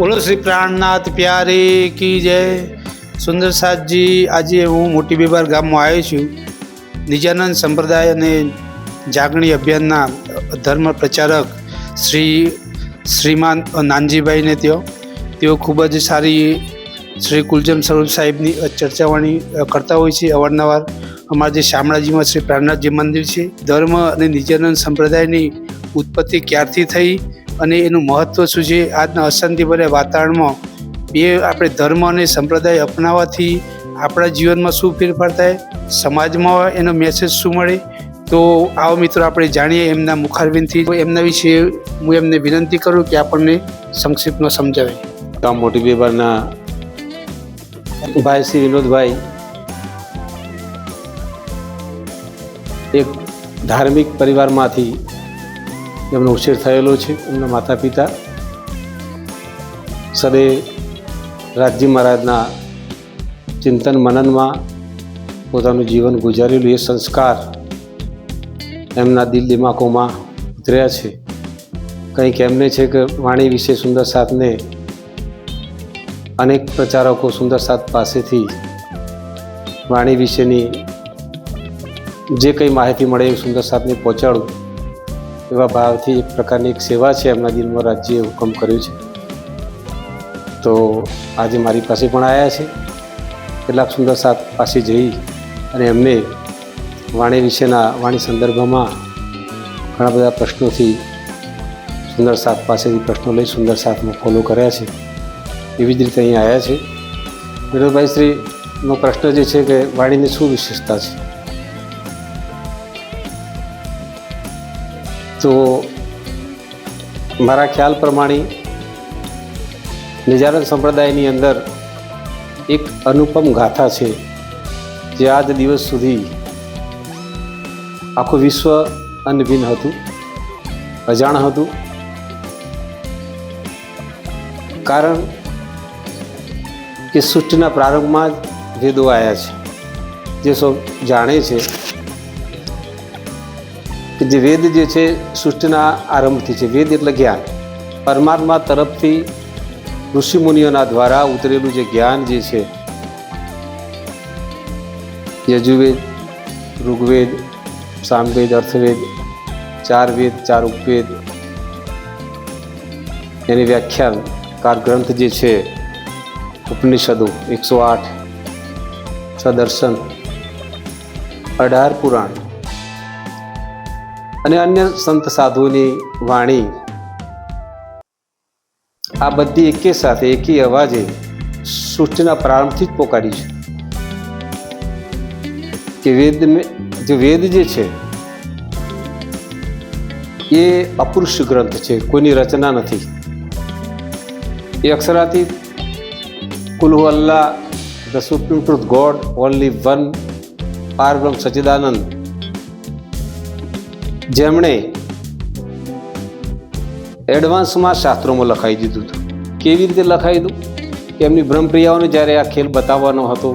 બોલો શ્રી પ્રાણનાથ પ્યારે કી જય। સુંદર સાતજી, આજે હું મોટી બેબાર ગામમાં આવ્યો છું। નિજાનંદ સંપ્રદાય અને જાગણી અભિયાનના ધર્મ પ્રચારક શ્રીમાન નાનજીભાઈને તેઓ ખૂબ જ સારી શ્રી કુલજમ સ્વરૂપ સાહેબની ચર્ચાવાણી કરતા હોય છે અવારનવાર। અમારા જે શામળાજીમાં શ્રી પ્રાણનાથજી મંદિર છે, ધર્મ અને નિજાનંદ સંપ્રદાયની ઉત્પત્તિ ક્યારથી થઈ અને એનું મહત્ત્વ શું છે, આજના અશાંતિભર્યા વાતાવરણમાં એ આપણે ધર્મ અને સંપ્રદાય અપનાવવાથી આપણા જીવનમાં શું ફેરફાર થાય, સમાજમાં એનો મેસેજ શું મળે। તો આવો મિત્રો આપણે જાણીએ એમના મુખારબિનથી। એમના વિશે હું એમને વિનંતી કરું કે આપણને સંક્ષિપ્તમાં સમજાવે। ગામ મોટી બેબારના ભાઈ શ્રી વિનોદભાઈ એક ધાર્મિક પરિવારમાંથી એમનો ઉછેર થયેલો છે। એમના માતા પિતા સદે રાજજી મહારાજના ચિંતન મનનમાં પોતાનું જીવન ગુજારેલું એ સંસ્કાર એમના દિલ દિમાગોમાં ઉતર્યા છે। કંઈક એમને છે કે વાણી વિશે સુંદર સાતને અનેક પ્રચારકો સુંદર સાત પાસેથી વાણી વિશેની જે કંઈ માહિતી મળે એ સુંદર સાતને પહોંચાડું એવા ભાવથી એક પ્રકારની એક સેવા છે એમના દિલમાં રાજ્યએ હુકમ કર્યું છે। તો આજે મારી પાસે પણ આવ્યા છે। કેટલાક સુંદર સાત પાસે જઈ અને એમને વાણી વિશેના વાણી સંદર્ભમાં ઘણા બધા પ્રશ્નોથી સુંદર સાત પાસેથી પ્રશ્નો લઈ સુંદર સાતમાં ફોલો કર્યા છે। એવી જ રીતે અહીં આવ્યા છે। વિનોદભાઈ શ્રીનો પ્રશ્ન જે છે કે વાણીની શું વિશેષતા છે, તો મારા ખ્યાલ પ્રમાણે નિજાનંદ સંપ્રદાયની અંદર એક અનુપમ ગાથા છે જે આજ દિવસ સુધી આખું વિશ્વ અન્નભિન્ન હતું, અજાણ હતું। કારણ કે સૃષ્ટિના પ્રારંભમાં જ વેદો આવ્યા છે। જે સૌ જાણે છે કે જે વેદ જે છે સૃષ્ટિના આરંભથી છે। વેદ એટલે જ્ઞાન, પરમાત્મા તરફથી ઋષિમુનિઓના દ્વારા ઉતરેલું જે જ્ઞાન જે છે, યજુર્વેદ, ઋગ્વેદ, સામવેદ, અર્થવેદ, 4 વેદ, 4 ઉપવેદ, એની વ્યાખ્યાનકાર ગ્રંથ જે છે ઉપનિષદો 108, સદર્શન, 18 પુરાણ અને અન્ય સંત સાધુઓની વાણી, આ બધી એકે સાથે એકી અવાજે સૃષ્ટિના પ્રારંભથી જ પોકારી છે કે વેદ જે છે એ અપુરુષ ગ્રંથ છે, કોઈની રચના નથી। એ અક્ષરાતીત કુલ હુ અલ્લાહ, the supreme truth god, only one, પારબ્રહ્મ સચ્ચિદાનંદ, જેમણે એડવાન્સમાં શાસ્ત્રોમાં લખાઈ દીધું હતું। કેવી રીતે લખાઈ દીધું કે એમની બ્રહ્મપ્રિયાઓને જ્યારે આ ખેલ બતાવવાનો હતો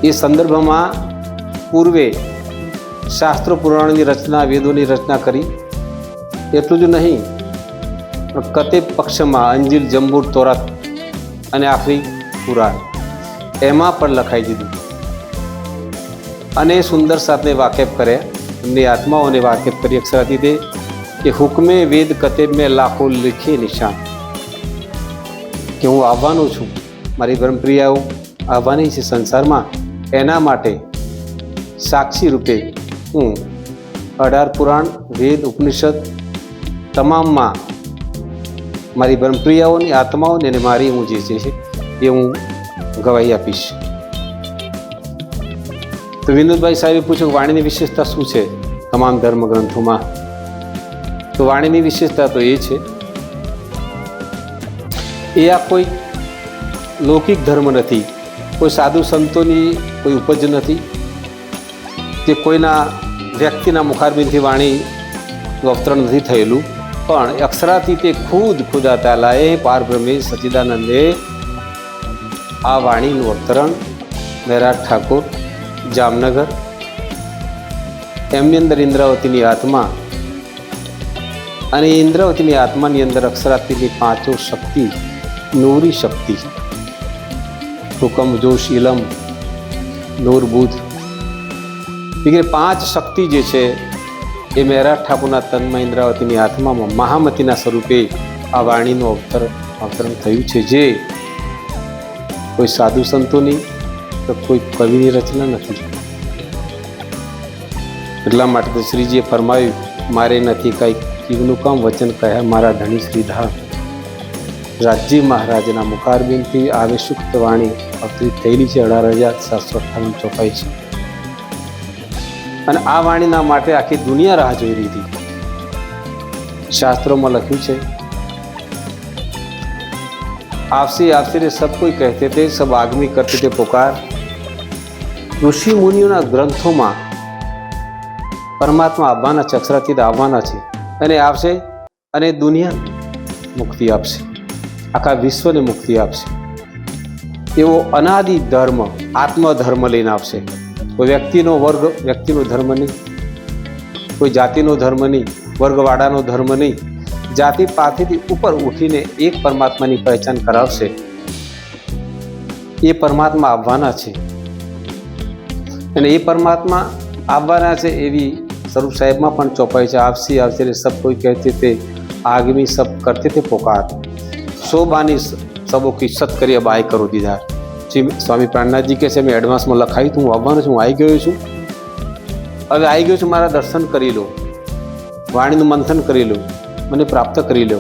એ સંદર્ભમાં પૂર્વે શાસ્ત્રો પુરાણોની રચના, વેદોની રચના કરી। એટલું જ નહીં, કતે પક્ષમાં અંજીલ, જંબૂર, તોરાત અને આખરી પુરાણ એમાં પણ લખાઈ દીધું અને સુંદર સાતને વાકેફ કર્યા, એમની આત્માઓને વાકેફ કરી અક્ષરાતીતે કે હુકમે વેદ કતેબ મેં લાખો લીખે નિશાન, કે હું આવવાનો છું, મારી બ્રહ્મપ્રિયાઓ આવવાની છે સંસારમાં, એના માટે સાક્ષી રૂપે હું 18 પુરાણ, વેદ, ઉપનિષદ તમામમાં મારી બ્રહ્મપ્રિયાઓની આત્માઓને અને મારી હું જે છે એ હું ગવાહી આપીશ। તો વિનોદભાઈ સાહેબે પૂછ્યું વાણીની વિશેષતા શું છે તમામ ધર્મ ગ્રંથોમાં। તો વાણીની વિશેષતા તો એ છે, એ આ કોઈ લૌકિક ધર્મ નથી, કોઈ સાધુ સંતોની કોઈ ઉપજ નથી કે કોઈના વ્યક્તિના મુખારબિનથી વાણીનું અવતરણ નથી થયેલું, પણ અક્ષરાતીતે ખુદા તાલાએ પારબ્રહ્મે સચ્ચિદાનંદે આ વાણીનું અવતરણ મહેરાજ ઠાકોર, જામનગર, એમની અંદર ઇન્દ્રાવતીની આત્મા અને ઇન્દ્રાવતીની આત્માની અંદર અક્ષરાતીની પાંચો શક્તિ, નૂરી શક્તિ, હુકમ, જોશ, ઇલમ, નૂર, બુધ વગેરે પાંચ શક્તિ જે છે એ મહેરાજ ઠાકોરના તનમાં ઇન્દ્રાવતીની આત્મામાં મહામતીના સ્વરૂપે આ વાણીનું અવતરણ થયું છે, જે કોઈ સાધુ સંતોની તો કોઈ કવિની રચના નથી. એટલા માટે તો શ્રીજીએ ફરમાવ્યું, મારે નથી કંઈ કીવનું કામ, વચન કહ્યા મારા ધણી શ્રીધા. રાજજી મહારાજના મુખારબિંદથી આવે સુક્ત વાણી અવતરિત થયેલી છે. 18,758 ચોપાઈ છે. અને આ વાણીના માટે આખી દુનિયા રાહ જોઈ રહી હતી. શાસ્ત્રોમાં લખ્યું છે, आपसे आपसे रे सब कोई कहते थे, सब आदमी करते थे पुकार. ઋષિ મુનિઓના ગ્રંથોમાં પરમાત્મા આવવાના છે, અક્ષરાતીત આવવાના છે અને આવશે અને દુનિયા મુક્તિ આપશે, આખા વિશ્વને મુક્તિ આપશે. એવો અનાદિ ધર્મ, આત્મધર્મ લઈને આવશે. કોઈ વ્યક્તિનો વર્ગ, વ્યક્તિનો ધર્મ નહીં, કોઈ જાતિનો ધર્મ નહીં, વર્ગવાળાનો ધર્મ નહીં. જાતિ પાસેથી ઉપર ઉઠીને એક પરમાત્માની પહેચાન કરાવશે. એ પરમાત્મા આવવાના છે અને એ પરમાત્મા આવવાના છે એવી સ્વરૂપ સાહેબમાં પણ ચોપાઈ છે. આપસી આવશે રે સબ કોઈ કહેતે તે, આગમી સબ કરતે તે પોકાર. સો બાની સબો કી સત કરી અબ આય કરો દીદાર. સ્વામી પ્રાણનાથજી કહે છે, મેં એડવાન્સમાં લખાયું હતું, હું આવવાનો છું, હું આવી ગયો છું, હવે આવી ગયો છું, મારા દર્શન કરી લો, વાણીનું મંથન કરી લો, મને પ્રાપ્ત કરી લો,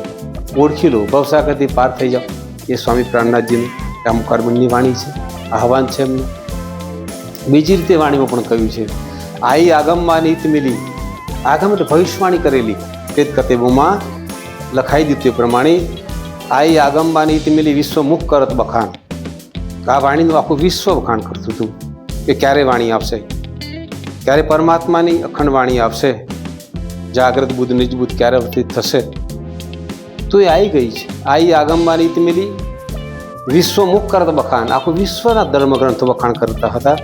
ઓળખી લો, ભવસાગરથી પાર થઈ જાઓ. એ સ્વામી પ્રાણનાથજીનું આ મુખારબિંદની વાણી છે, આહવાન છે એમનું. બીજી રીતે વાણીમાં પણ કહ્યું છે, આઈ આગમમાં નીત મિલી. આગમ એટલે ભવિષ્યવાણી કરેલી, તે કતેબોમાં લખાઈ દીધું એ પ્રમાણે આઈ આગમમાં નીત મિલી, વિશ્વ મુખ કરત બખાન. આ વાણીનું આખું વિશ્વ વખાણ કરતું હતું કે ક્યારે વાણી આવશે, ક્યારે પરમાત્માની અખંડ વાણી આવશે, જાગ્રત બુદ્ધ નિજબુદ્ધ ક્યારે અવતરિત થશે. તો એ આવી ગઈ છે. આઈ આગમમાં નીત મિલી, વિશ્વ મુખ કરત બખાન. આખું વિશ્વના ધર્મગ્રંથો વખાણ કરતા હતા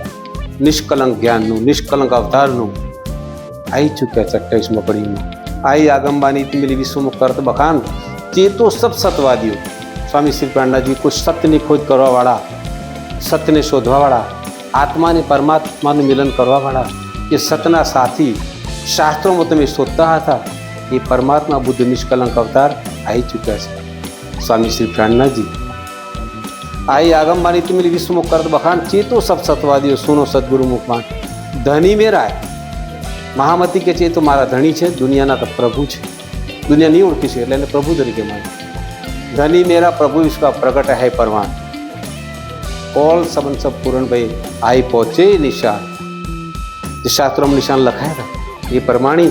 નિષ્કલંક જ્ઞાનનું, નિષ્કલંક અવતારનું. આવી ચૂક્યા 28માં પડીમાં. આઈ આગમમાં નીત મિલી, વિશ્વ મુખ કરત બખાન. ચેતો સબ સતવાદીઓ. સ્વામી શ્રી પ્રાણનાથજી કોઈ સત્યની ખોજ કરવાવાળા, સત્યને શોધવાવાળા, આત્માને પરમાત્માનું મિલન કરવાવાળા, એ સતના સાથી શાસ્ત્રોમાં તમે શોધતા હતા, એ પરમાત્મા બુદ્ધ નિષ્કલંક અવતાર આવી ચૂક્યા છે. સ્વામી શ્રી પ્રાણનાથજી આઈ આગમવાની તુમિલી વિશ્વમુખ કરત બખાન. ચેતો સબ સતવાદીઓ, સુનો સદગુરુ મુખમાં. ધણી મેરા મહામતી કે છે, એ તો મારા ધણી છે, દુનિયાના તો પ્રભુ છે, દુનિયા નહીં ઓળખી છે એટલે એને પ્રભુ તરીકે માને. ધણી મેરા પ્રભુ इसका प्रकट है परवान. ઓલ સબન સબ પૂરણભાઈ આઈ પહોંચે નિશાન. જે શાસ્ત્રોમાં નિશાન લખાયા હતા એ પ્રમાણે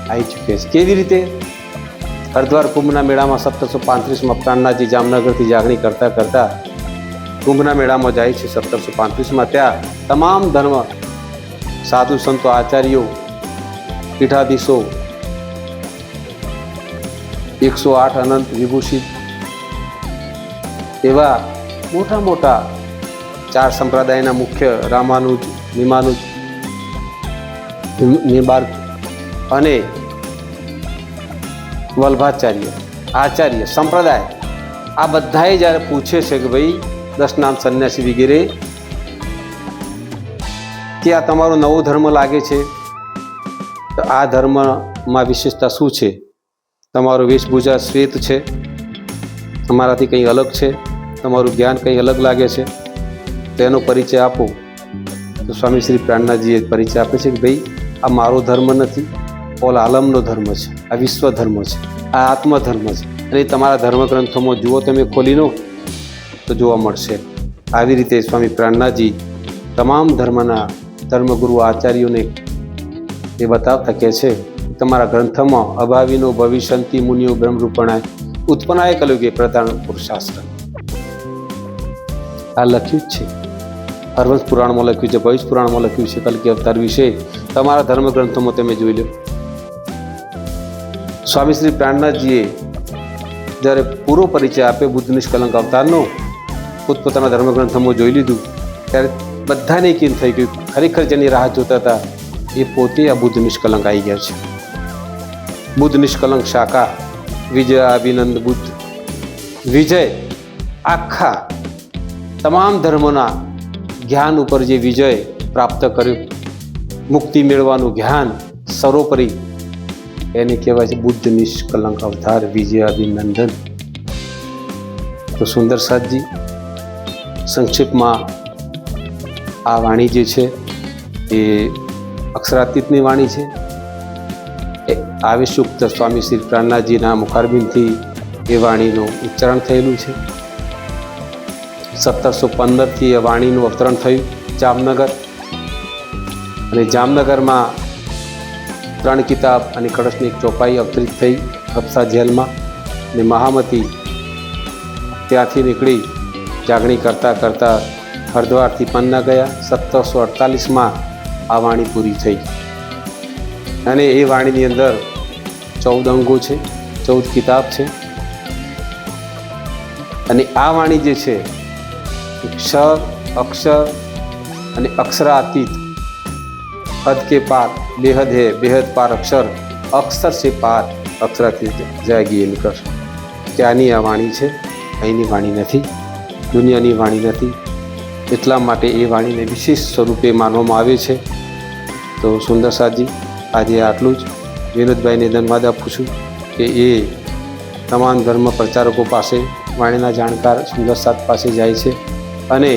આવી ચૂક્યા છે. કેવી રીતે? હરદ્વાર કુંભના મેળામાં 1735માં પ્રાણનાથજી જામનગરથી જાગણી કરતા કરતા કુંભના મેળામાં જાય છે 1735માં. ત્યાં તમામ ધર્મ સાધુ સંતો, આચાર્યો, પીઠાધીશો, 108 અનંત વિભૂષિત એવા મોટા મોટા 4 સંપ્રદાયના મુખ્ય રામાનુજ, નિમાનુજ, નિબાર્ક અને વલ્ભાચાર્ય આચાર્ય સંપ્રદાય, આ બધાએ જ્યારે પૂછે છે કે ભાઈ દશનામ સંન્યાસી વગેરે કે આ તમારો નવો ધર્મ લાગે છે, તો આ ધર્મમાં વિશેષતા શું છે? તમારો વેશભૂષા શ્વેત છે, તમારાથી કંઈ અલગ છે, તમારું જ્ઞાન કંઈ અલગ લાગે છે, તેનો પરિચય આપો. તો સ્વામી શ્રી પ્રાણનાથજીએ પરિચય આપે છે કે ભાઈ આ મારો ધર્મ નથી, ઓલ આલમનો ધર્મ છે, આ વિશ્વ ધર્મ છે, આ આત્મધર્મ છે. અને તમારા ધર્મગ્રંથોમાં જુઓ, તમે ખોલી લો તો જોવા મળશે. આવી રીતે સ્વામી પ્રાણનાથજી તમામ ધર્મના ધર્મગુરુ આચાર્યોને એ બતાવતા કહે છે, તમારા ગ્રંથમાં અભાવીનો ભવિષ્યંતિ મુનિઓ બ્રહ્મરૂપણાય ઉત્પન્નાય કલયુગે પ્રધાન પુરુષાસ્ત્ર. આ લખ્યું જ છે, હરવંશ પુરાણમાં લખ્યું છે, ભવિષ્ય પુરાણમાં લખ્યું છે. કલ્કી અવતાર વિશે તમારા ધર્મગ્રંથોમાં તમે જોઈ લો. સ્વામી શ્રી પ્રાણનાથજીએ જ્યારે પૂરો પરિચય આપે બુદ્ધ નિષ્કલંક અવતારનો, પોતપોતાના ધર્મગ્રંથોમાં જોઈ લીધું, ત્યારે બધાને કેમ થઈ ગયું, ખરેખર જેની રાહ જોતા હતા એ પોતે આ બુદ્ધ નિષ્કલંક આવી ગયા છે. બુદ્ધ નિષ્કલંક શાખા વિજય અભિનંદ બુદ્ધ વિજય આખા તમામ ધર્મોના જ્ઞાન ઉપર જે વિજય પ્રાપ્ત કર્યું, મુક્તિ મેળવાનું જ્ઞાન સર્વોપરી, એને કહેવાય છે બુદ્ધ નિષ્કલંક અવતાર વિજય અભિનંદન. તો સુંદર સાતજી સંક્ષિપ્તમાં આ વાણી જે છે એ અક્ષરાતીતની વાણી છે. એ આવેશુક્ત સ્વામી શ્રી પ્રાણનાથજીના મુખારબિંદથી એ વાણીનું ઉચ્ચારણ થયેલું છે. 1715થી એ વાણીનું અવતરણ થયું જામનગર, અને જામનગરમાં 3 કિતાબ અને કળશની એક ચોપાઈ અવતરિત થઈ હફસા જેલમાં. અને મહામતી ત્યાંથી નીકળી જાગણી કરતાં કરતાં હરદ્વારથી પન્ના ગયા. 1748માં આ વાણી પૂરી થઈ, અને એ વાણીની અંદર 14 અંગો છે, 14 કિતાબ છે. અને આ વાણી જે છે ક્ષર, અક્ષર અને અક્ષરાતીત, હદ કે પાર, બેહદ હે બેહદ પાર અક્ષર, અક્ષર સે પાર અક્ષરાતીત જાગી નિકર. ત્યાંની આ વાણી છે, અહીંની વાણી નથી, દુનિયાની વાણી નથી. એટલા માટે એ વાણીને વિશેષ સ્વરૂપે માનવામાં આવે છે. તો સુંદર સાતજી આજે આટલું જ. વિનોદભાઈને ધન્યવાદ આપું છું કે એ તમામ ધર્મ પ્રચારકો પાસે, વાણીના જાણકાર સુંદર સાત પાસે જાય છે, અને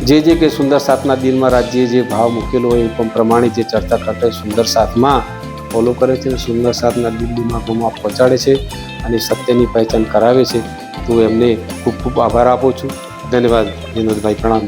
જે કે સુંદર સાતના દિલમાં રાજ્ય જે ભાવ મૂકેલો હોય એ પ્રમાણે જે ચર્ચા કરતા સુંદર સાતમાં ફોલો કરે છે, સુંદર સાતના દિલ દિમાગોમાં પહોંચાડે છે અને સત્યની પહેચાન કરાવે છે. તો એમને ખૂબ ખૂબ આભાર આપું છું. ધન્યવાદ વિનોદભાઈ, પ્રણામ.